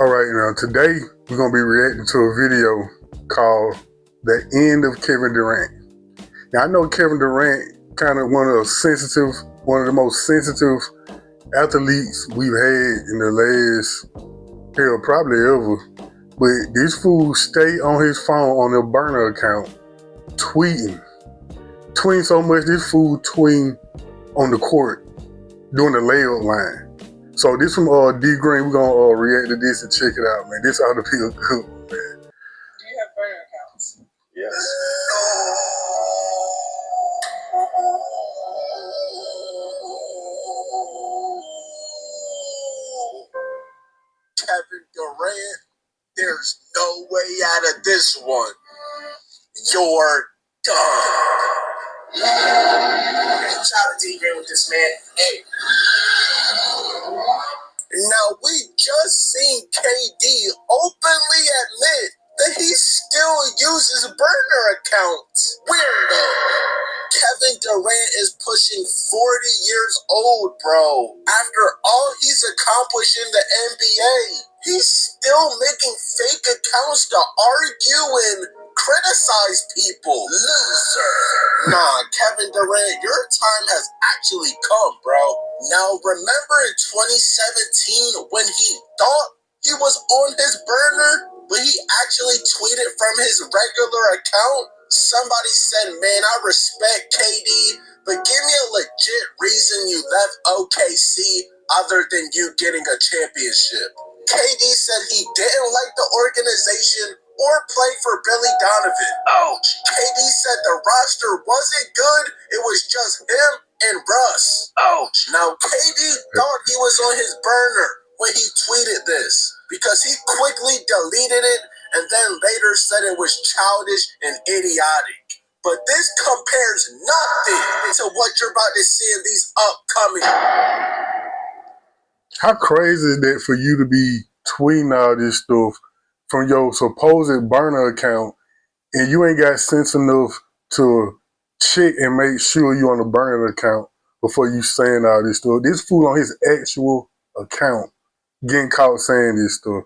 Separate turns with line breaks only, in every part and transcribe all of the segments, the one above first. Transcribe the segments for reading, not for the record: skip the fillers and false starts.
All right, now today we're gonna be reacting to a video called "The End of Kevin Durant." Now I know Kevin Durant kind of one of the most sensitive athletes we've had in the last hell probably ever. But this fool stay on his phone on the burner account, tweeting so much. This fool tweeting on the court doing the layup line. So this from D Green. We're gonna react to this and check it out, man. This ought to be a good one, man.
Do you have burner accounts?
Yes. Kevin Durant, there's no way out of this one. You're done.
Shout out to D Green with this, man. Hey.
Now, we just seen KD openly admit that he still uses burner accounts. Weirdo. Kevin Durant is pushing 40 years old, bro. After all he's accomplished in the NBA, he's still making fake accounts to argue and criticize people. Loser. Nah, Kevin Durant, your time has actually come, bro. Now, remember in 2017 when he thought he was on his burner, but he actually tweeted from his regular account? Somebody said, man, I respect KD, but give me a legit reason you left OKC other than you getting a championship. KD said he didn't like the organization or play for Billy Donovan. Ouch! KD said the roster wasn't good, it was just him and Russ. Ouch! Now, KD thought he was on his burner when he tweeted this because he quickly deleted it and then later said it was childish and idiotic. But this compares nothing to what you're about to see in these upcoming.
How crazy is that for you to be tweeting all this stuff from your supposed burner account and you ain't got sense enough to check and make sure you on the burner account before you saying all this stuff? This fool on his actual account getting caught saying this stuff.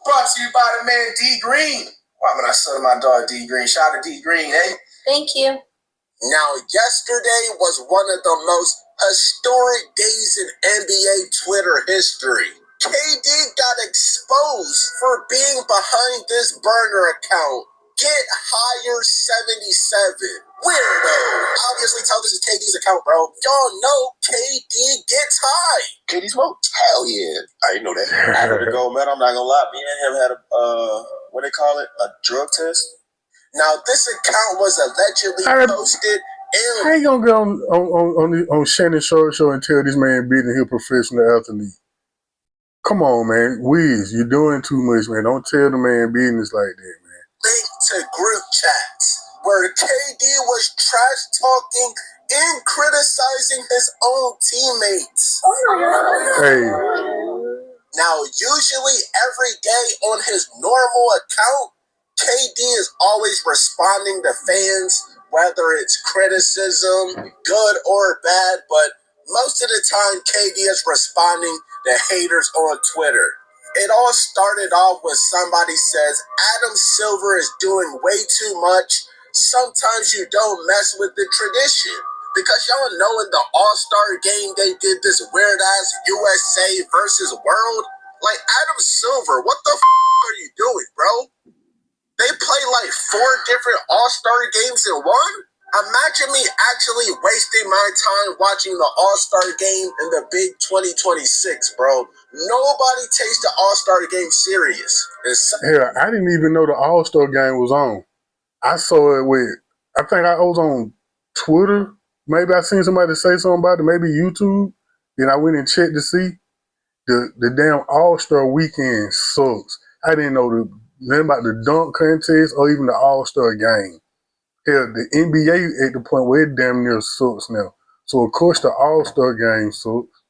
Brought to you by the man D Green. Why would I sell my dog D Green? Shout out to D Green, eh?
Thank you.
Now, yesterday was one of the most historic days in NBA Twitter history. KD got exposed for being behind this burner account. Get higher 77. Weirdo. Obviously, tell this is KD's account, bro. Y'all know KD gets high.
KD smoke? Hell yeah. I didn't know that. After the gold medal, I'm not gonna lie, me and him had a, what they call it? A drug test?
Now, this account was allegedly posted in...
I ain't gonna go on Shannon Sharp show and tell this man beating his professional athlete. Come on, man. Wiz, you're doing too much, man. Don't tell the man business like that, man.
Link to group chats where KD was trash talking and criticizing his own teammates.
Hey.
Now, usually every day on his normal account, KD is always responding to fans, whether it's criticism, good or bad, but most of the time KD is responding to haters on Twitter. It all started off when somebody says, Adam Silver is doing way too much. Sometimes you don't mess with the tradition. Because y'all know in the All-Star game, they did this weird-ass USA versus World. Like, Adam Silver, what the are you doing, bro? They play like 4 different All-Star games in one? Imagine me actually wasting my time watching the All-Star game in the big 2026, bro. Nobody takes the All-Star game serious.
Hell, I didn't even know the All-Star game was on. I saw it I think I was on Twitter. Maybe I seen somebody say something about it, maybe YouTube. Then I went and checked to see. The damn All-Star weekend sucks. I didn't know nothing about the dunk contest or even the All-Star game. Hell, the NBA at the point where it damn near sucks now. So, of course, the All-Star game sucks.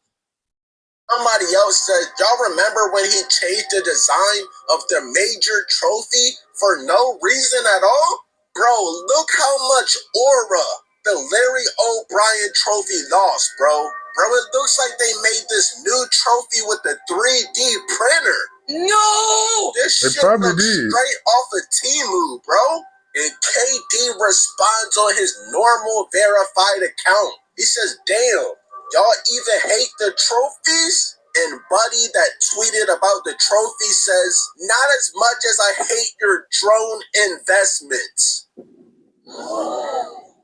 Somebody else said, y'all remember when he changed the design of the major trophy for no reason at all? Bro, look how much aura the Larry O'Brien trophy lost, bro. Bro, it looks like they made this new trophy with the 3D printer. No! This
They
shit
probably
looks
did.
straight off of Temu, bro. And KD responds on his normal verified account. He says, damn, y'all even hate the trophies? And Buddy that tweeted about the trophy says, not as much as I hate your drone investments.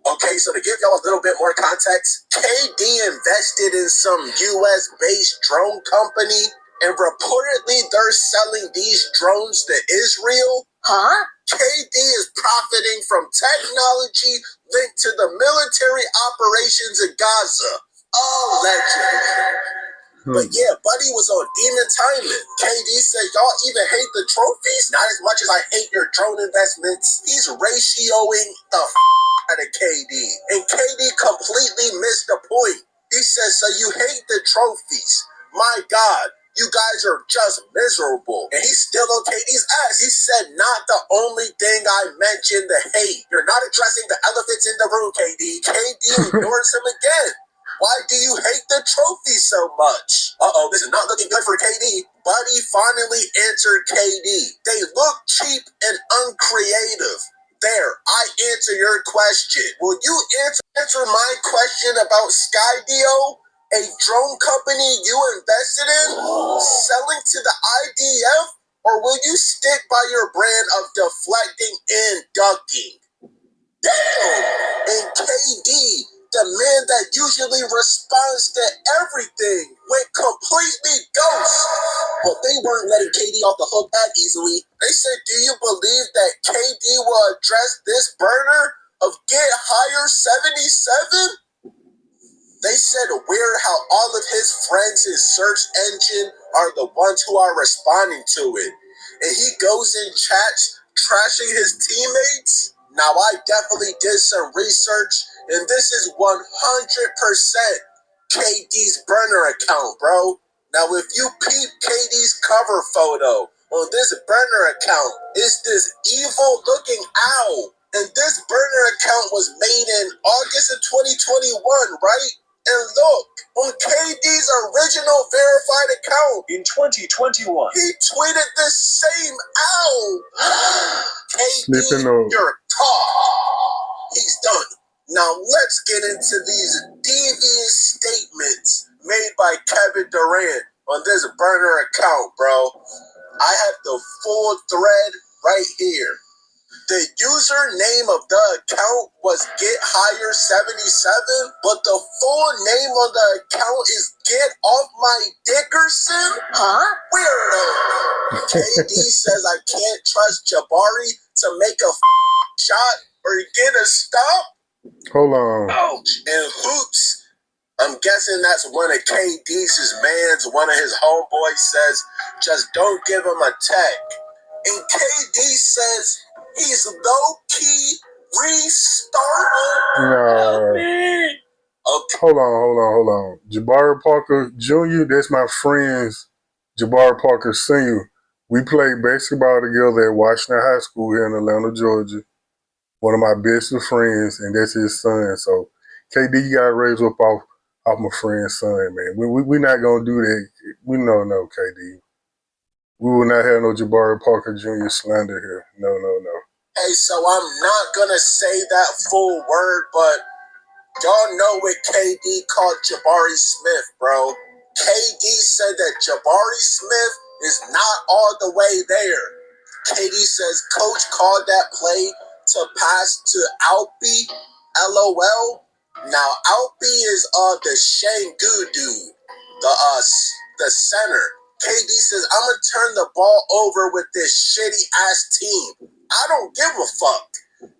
Okay, so to give y'all a little bit more context, KD invested in some US-based drone company, and reportedly they're selling these drones to Israel. Huh? KD is profiting from technology linked to the military operations in Gaza. Allegedly. But yeah, Buddy was on demon timing. KD said, y'all even hate the trophies? Not as much as I hate your drone investments. He's ratioing the out of KD. And KD completely missed the point. He says, so you hate the trophies. My God, you guys are just miserable. And he's still on KD's ass. He said, not the only thing I mentioned the hate. You're not addressing the elephants in the room, KD. KD ignores him again. Why do you hate the trophy so much? Uh-oh, this is not looking good for KD. Buddy finally answered KD. They look cheap and uncreative. There, I answer your question. Will you answer my question about Skydio, a drone company you invested in, selling to the IDF, or will you stick by your brand of deflecting and ducking? Damn! And KD, the man that usually responds to everything, went completely ghost. But they weren't letting KD off the hook that easily. They said, do you believe that KD will address this burner of Get Higher 77? They said weird how all of his friends in search engine are the ones who are responding to it. And he goes in chats trashing his teammates. Now, I definitely did some research, and this is 100% KD's burner account, bro. Now, if you peep KD's cover photo on this burner account, it's this evil-looking owl. And this burner account was made in August of 2021, right? And look, on KD's original verified account
In 2021.
he tweeted the same owl.
Sniffing
KD,
up.
you're caught. He's done. Now let's get into these devious statements made by Kevin Durant on this burner account, bro. I have the full thread right here. The username of the account was Get Higher 77, but the full name on the account is Get Off My Dickerson? Huh? Weirdo. KD says I can't trust Jabari to make a shot or get a stop.
Hold on.
Ouch. And hoops, I'm guessing that's one of KD's mans, one of his homeboys says, just don't give him a tech. And KD says he's low-key restarting.
No.
Okay.
Hold on. Jabari Parker Jr., that's my friend's Jabari Parker Sr. We played basketball together at Washington High School here in Atlanta, Georgia. One of my best of friends, and that's his son. So, KD, you got to raise up off my friend's son, man. We're not going to do that. We know, KD. We will not have no Jabari Parker Jr. slander here. No.
Hey, so I'm not going to say that full word, but y'all know what KD called Jabari Smith, bro. KD said that Jabari Smith is not all the way there. KD says coach called that play to pass to Alpi, LOL. Now, Alpi is the Shangu dude, the center. KD says, I'm going to turn the ball over with this shitty-ass team. I don't give a fuck.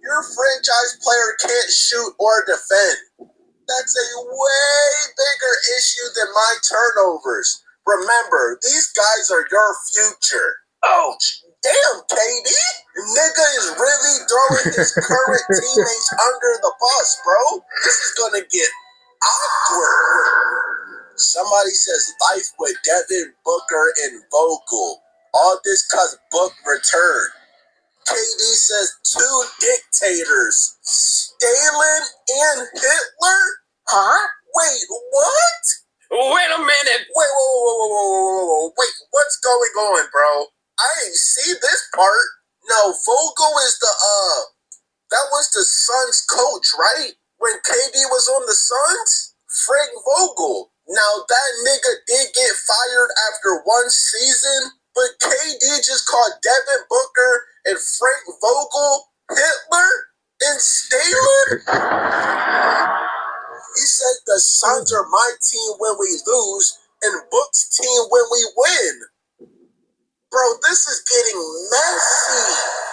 Your franchise player can't shoot or defend. That's a way bigger issue than my turnovers. Remember, these guys are your future. Ouch. Damn, KD. Nigga is really throwing his current teammates under the bus, bro. This is going to get awkward. Somebody says life with Devin Booker and Vogel. All this cause Book returned. KD says two dictators, Stalin and Hitler? Huh? Wait, what?
Wait a minute.
Wait, what's going on, bro? I ain't see this part. No, Vogel is that was the Suns coach, right? When KD was on the Suns? Frank Vogel. Now, that nigga did get fired after one season, but KD just called Devin Booker and Frank Vogel Hitler and Stalin? He said the Suns are my team when we lose and Book's team when we win. Bro, this is getting messy.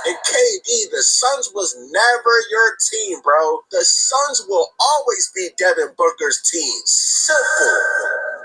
And KD, the Suns was never your team, bro. The Suns will always be Devin Booker's team. Simple.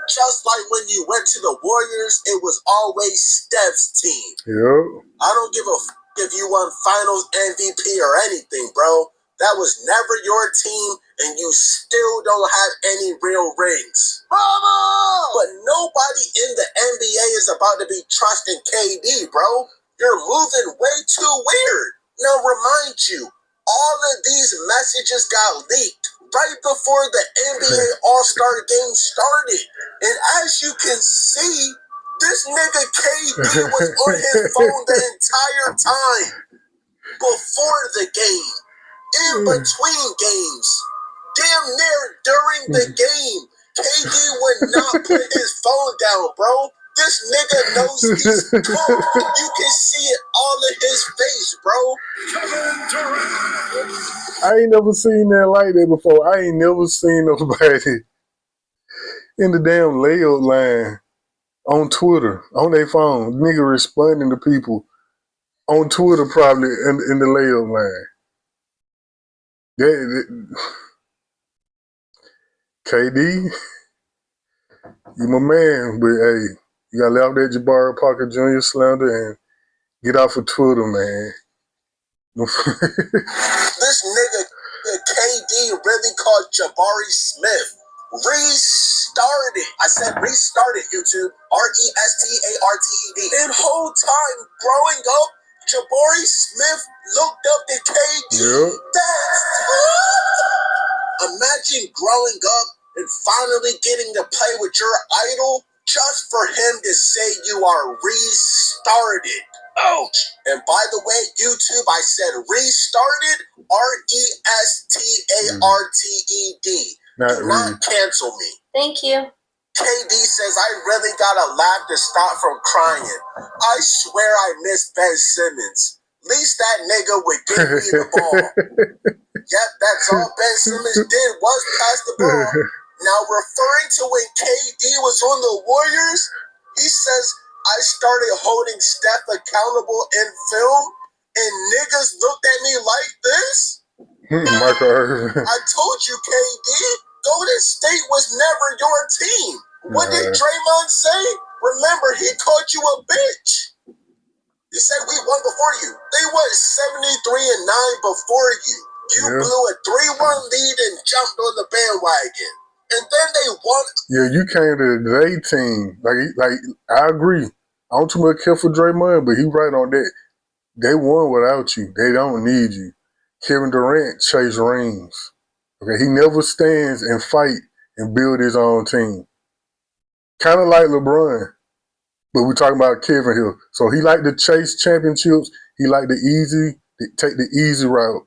Just like when you went to the Warriors, it was always Steph's team.
Yep.
I don't give a if you won Finals MVP or anything, bro. That was never your team, and you still don't have any real rings. Bravo! But nobody in the NBA is about to be trusting KD, bro. You're moving way too weird. Now, remind you, all of these messages got leaked right before the NBA All-Star game started. And as you can see, this nigga KD was on his phone the entire time. Before the game. In between games, damn near during the game, KD would not put his phone down, bro. This nigga knows he's cool. You can see it all in his face, bro.
I ain't never seen that like that before. I ain't never seen nobody in the damn layup line on Twitter, on their phone, nigga responding to people on Twitter probably in the layup line. KD, you my man, but hey, you gotta let off that Jabari Parker Jr. slander and get off of Twitter, man.
This nigga KD really called Jabari Smith. Restarted. I said restarted, YouTube. RESTARTED. And whole time growing up, Jabari Smith looked up to KD.
Yep.
That's tough. Imagine growing up and finally getting to play with your idol just for him to say you are restarted. Ouch. And by the way, YouTube, I said restarted, RESTARTED. Do not cancel me.
Thank you.
KD says, I really gotta laugh to stop from crying. I swear I miss Ben Simmons. Least that nigga would give me the ball. Yep, that's all Ben Simmons did was pass the ball. Now, referring to when KD was on the Warriors, he says, I started holding Steph accountable in film, and niggas looked at me like this.
Michael Irvin.
I told you, KD, Golden State was never your team. What did Draymond say? Remember, he called you a bitch. He said we won before you. They won 73-9 before you. You blew a 3-1 lead and jumped on the bandwagon. And then they won.
Yeah, you came to their team. Like I agree. I don't too much care for Draymond, but he right on that. They won without you. They don't need you. Kevin Durant chased rings. Okay, he never stands and fight and build his own team. Kind of like LeBron, but we're talking about Kevin here. So he like to chase championships. He like take the easy route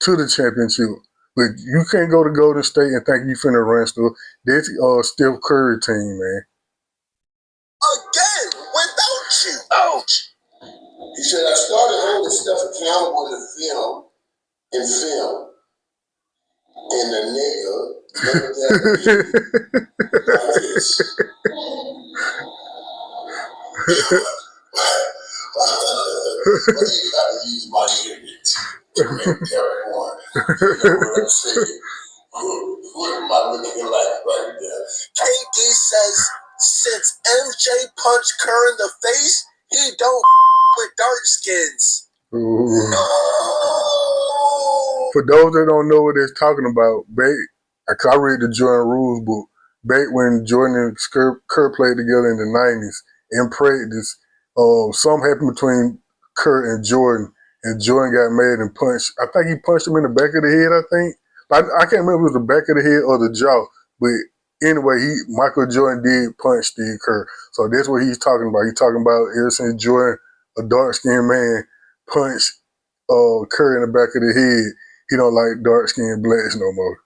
to the championship. But you can't go to Golden State and think you finna run stuff. That's Steph Curry team, man.
Again, without you.
Ouch.
He said, I started holding Steph accountable in film. And the nigga looked at me like this. But you gotta use my unit to make Derek Warren. You know what I'm saying? What am I looking like right now? KD says since MJ punched Kerr in the face, he don't with dark skins.
For those that don't know what they're talking about, I read the Jordan Rules book. Back when Jordan and Kerr played together in the 90s, in practice, something happened between Kerr and Jordan got mad and punched. I think he punched him in the back of the head, I think. I can't remember if it was the back of the head or the jaw, But anyway, Michael Jordan did punch Steve Kerr. So that's what he's talking about. He's talking about ever since Jordan, a dark-skinned man, punched Kerr in the back of the head, he don't like dark-skinned blacks no more.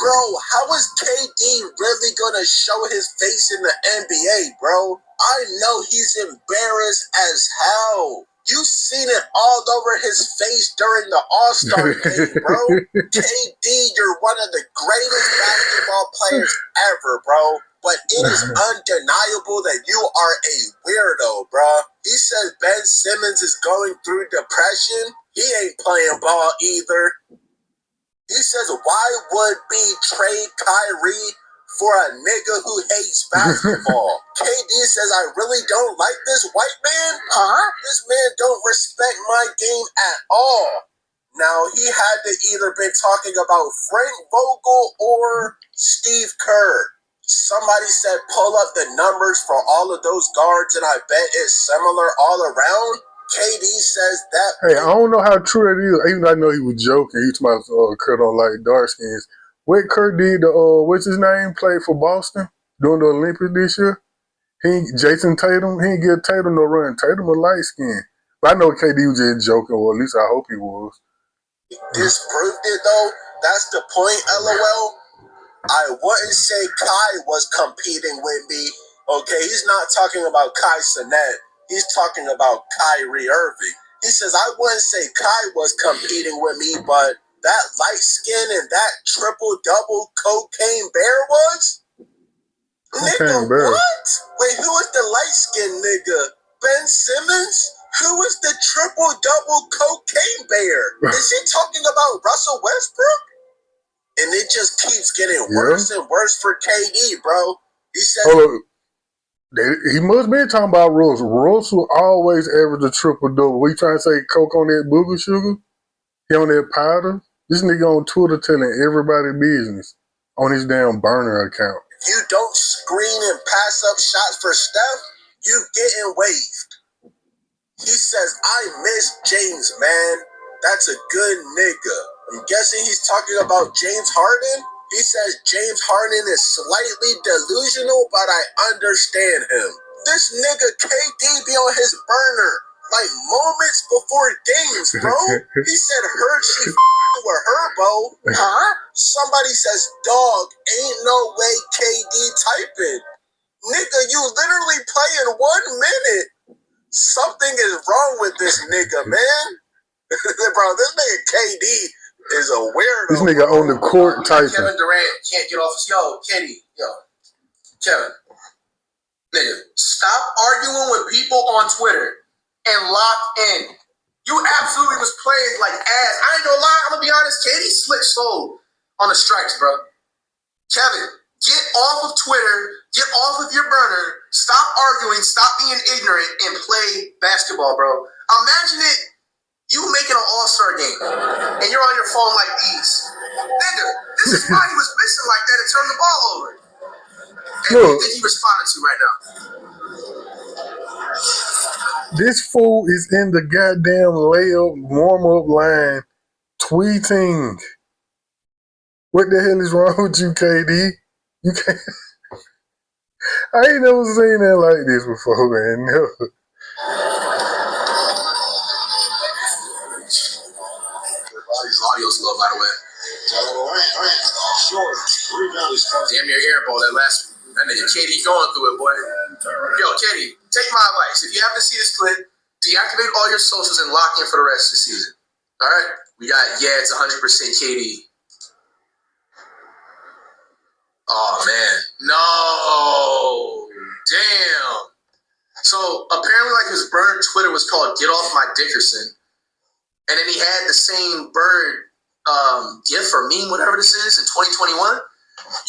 Bro, how is KD really gonna show his face in the NBA, bro? I know he's embarrassed as hell. You seen it all over his face during the All-Star game, bro. KD, you're one of the greatest basketball players ever, bro. But it is undeniable that you are a weirdo, bro. He says Ben Simmons is going through depression. He ain't playing ball either. He says, why would we trade Kyrie for a nigga who hates basketball? KD says, I really don't like this white man. This man don't respect my game at all. Now, he had to either been talking about Frank Vogel or Steve Kerr. Somebody said, pull up the numbers for all of those guards, and I bet it's similar all around. KD says that.
Hey, I don't know how true that is. Even though I know he was joking. He told me Kerr don't like dark skins. What Kerr did, what's his name, played for Boston during the Olympics this year? Jason Tatum, he didn't give Tatum no run. Tatum was light skinned. But I know KD was just joking, or at least I hope he was.
Disproved it though. That's the point, LOL. I wouldn't say Kai was competing with me. Okay, he's not talking about Kai Cenat. He's talking about Kyrie Irving. He says, I wouldn't say Kai was competing with me, but that light skin and that triple-double cocaine bear was? Nigga, what? Wait, who is the light-skinned nigga? Ben Simmons? Who is the triple-double cocaine bear? Is he talking about Russell Westbrook? And it just keeps getting worse and worse for KD, bro. He said...
He must be talking about Russell. Russell always average a triple-double. We trying to say coke on that booger sugar? He on that powder? This nigga on Twitter telling everybody business on his damn burner account.
If you don't screen and pass up shots for Steph, you getting waived. He says, I miss James, man. That's a good nigga. I'm guessing he's talking about James Harden. He says James Harden is slightly delusional, but I understand him. This nigga KD be on his burner like moments before games, bro. He said heard she with Herbo. Somebody says, dog, ain't no way KD typing. Nigga, you literally play in 1 minute. Something is wrong with this nigga, man. Bro, this nigga KD is a weirdo.
This nigga on the court typing.
Kevin Durant can't get off his Kevin. Nigga, stop arguing with people on Twitter and lock in. You absolutely was playing like ass. I ain't gonna lie, I'm gonna be honest, KD slick sold on the strikes, bro. Kevin, get off of Twitter, get off of your burner, stop arguing, stop being ignorant, and play basketball, bro. Imagine it. You making an all-star game, and you're on your phone like these. Nigga, this is why he was missing like that to turn the ball over. And what do you think he responded to right now?
This fool is in the goddamn layup warm-up line tweeting. What the hell is wrong with you, KD? You can't. I ain't never seen that like this before, man. Never.
Audio's low, by the way. Damn near airball that last one. That nigga KD going through it, boy. Yo, KD, take my advice. If you happen to see this clip, deactivate all your socials and lock in for the rest of the season. All right? We got, it's 100% KD. Oh, man. No. Damn. So, apparently, like, his burner Twitter was called Get Off My Dickerson. And then he had the same bird gift or meme, whatever this is, in 2021.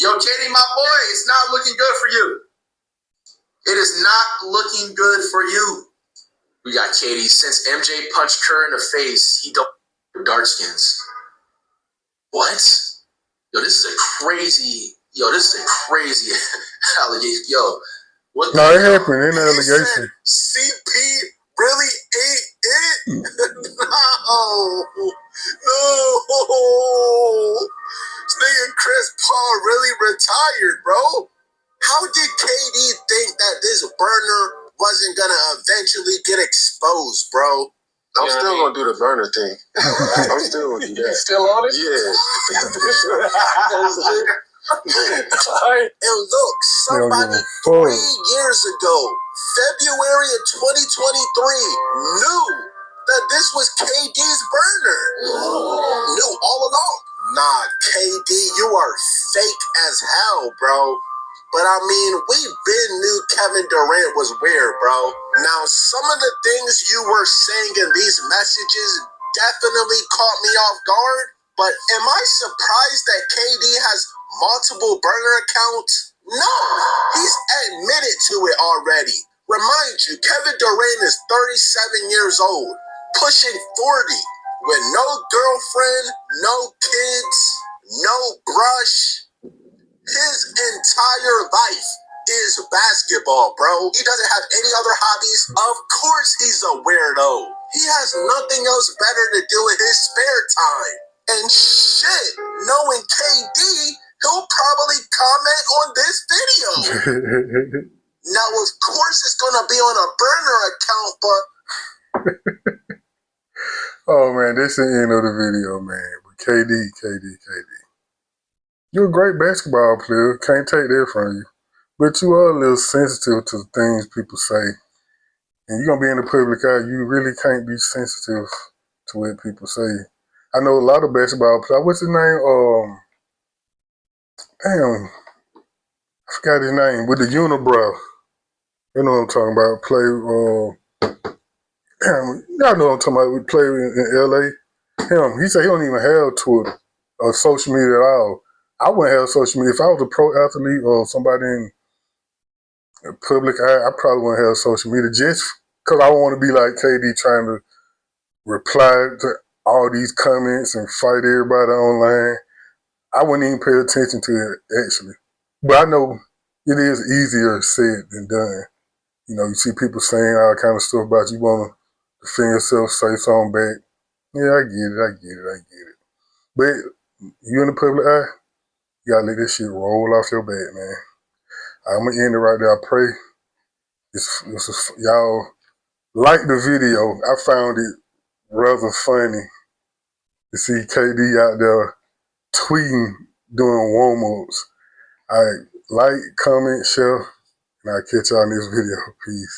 Yo, KD, my boy, it's not looking good for you. It is not looking good for you. We got KD. Since MJ punched Kerr in the face, he don't dark skins. What? Yo, this is a crazy allegation. Yo, what?
No, it happened. Ain't an allegation.
CP really ain't it? No. This nigga Chris tired, bro. How did KD think that this burner wasn't gonna eventually get exposed, bro?
I'm still gonna do the burner thing. I'm still gonna do that.
You still on it?
Yeah.
And look, somebody 3 years ago, February of 2023, knew that this was KD's burner. Knew all along. Nah, KD, you are fake as hell, bro. But I mean, we been knew Kevin Durant was weird, bro. Now, some of the things you were saying in these messages definitely caught me off guard. But am I surprised that KD has multiple burner accounts? No, he's admitted to it already. Remind you, Kevin Durant is 37 years old, pushing 40, with no girlfriend, no kids, no brush. His entire life is basketball, bro. He doesn't have any other hobbies. Of course he's a weirdo. He has nothing else better to do in his spare time. And shit, knowing KD, he'll probably comment on this video. Now, of course it's gonna be on a burner account, but...
Oh, man, this is the end of the video, man. But KD. You're a great basketball player. Can't take that from you. But you are a little sensitive to the things people say. And you're going to be in the public eye. You really can't be sensitive to what people say. I know a lot of basketball players. What's his name? Damn. I forgot his name. With the unibrow. You know what I'm talking about. Damn. Y'all know what I'm talking about. We play in L.A. He said he don't even have Twitter or social media at all. I wouldn't have social media. If I was a pro athlete or somebody in the public eye, I probably wouldn't have social media just because I want to be like KD trying to reply to all these comments and fight everybody online. I wouldn't even pay attention to it, actually. But I know it is easier said than done. You know, you see people saying all kind of stuff about you want to defend yourself, say something back. Yeah, I get it. But you in the public eye, you gotta let this shit roll off your back, man. I'm gonna end it right there. I pray y'all like the video. I found it rather funny to see KD out there tweeting, doing warm-ups. All right, like, comment, share, and I'll catch y'all in this video. Peace.